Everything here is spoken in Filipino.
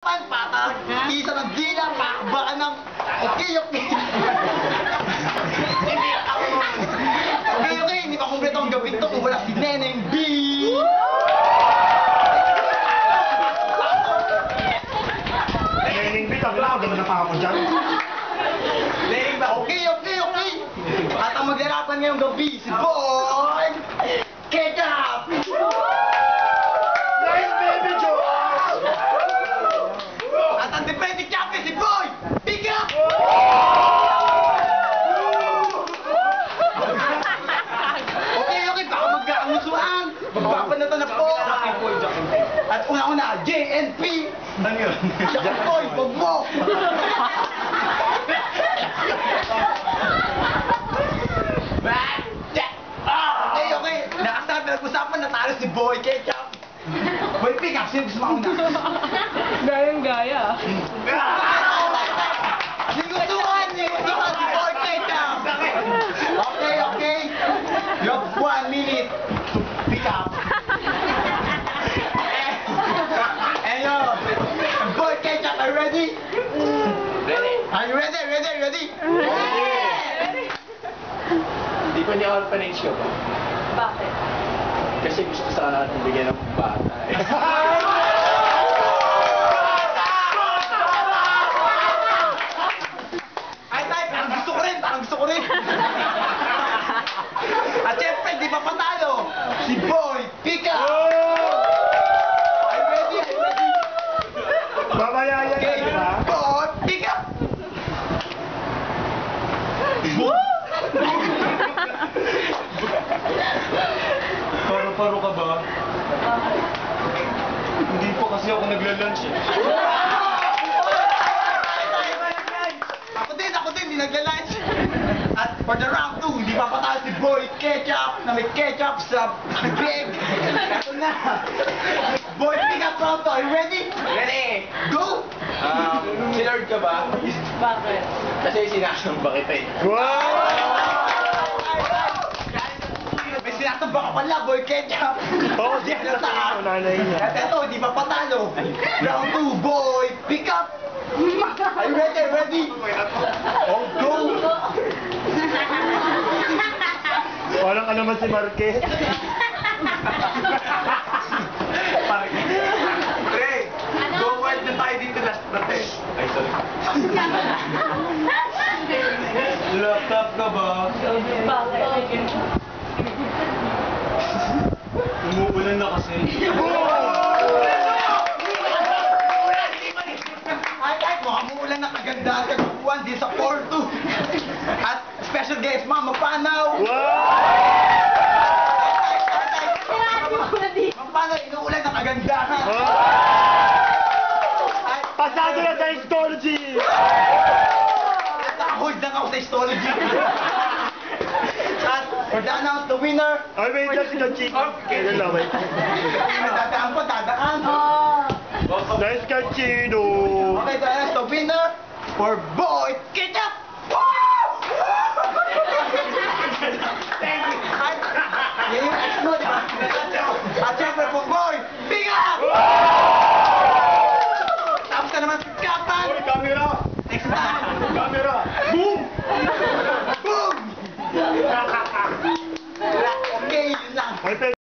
Patag, isa ng dila, pakbakan ng okay. Okay, hindi pa kumpleto ang gawin to kung wala si Neneng B. Neneng B, tabi lang, ganda na pa ako dyan. Neneng B, okay. At ang maglalaban ngayong gabi, si Boy Ketchup! Nice baby Jones! At ang defending champion, si Boy Pickup! Okay, baka magkakamusuan. Magpapanatan na po. At una-una, JNP. Ano yun? Jack Boy, wag mo. Okay. Nakasabi, nag-usapan, natalo si Boy Ketchup. Boy Pickup, sino gusto mauna? Gayang-gaya. Sigustuhan si Boy Ketchup. Okay. You have 1 minute to pick up. And Boy Ketchup, are you ready? Ready? Are you ready? Hindi ko niya orphanage ko ba? Bakit? Kasi gusto sana natin bigyan ng bata eh. Ay, parang gusto ko rin. At syempre, di pa patalo. Si Boy Pickup. Are you ready? Mamaya yan, Okay, di ba? Boy Pickup. Paro-paro ka ba? Hindi pa kasi ako nagla-lunch eh. Ako din, hindi nagla-lunch. At for the round 2, hindi pa patalo si Boy Ketchup na may ketchup sa big. Ito na. Boy Pickup round 2, are you ready? Ready? Go! Sinord ka ba? Bakit? Kasi sinasamba kita eh. Wow! May sinasamba ka pala, Boy Ketchup. Oo, Di halata. nanay niya. At ito, hindi pa patalo. Round 2, Boy Pickup. Are you ready? Oh, go! Walang ka naman si Marquez. Pre, go wild na tayo dito last na test. Ay, sorry. Laptop ka ba? Bakit? Umuulan na kasi. Ay, mukhang muulan na kagandahan kagabuan di sa 4-2. At special guest, Mama Panaw. Mama Panaw, inuulan na kagandahan. Ay, Pasado na sa histology! at nakahold lang ako sa histology. At for the announce the winner, Ay, wait lang si Kachik. Kailan lang, wait. dadaan pa, dadaan. Nice Kachino! Okay, so announce the winner for Boy Kitchen!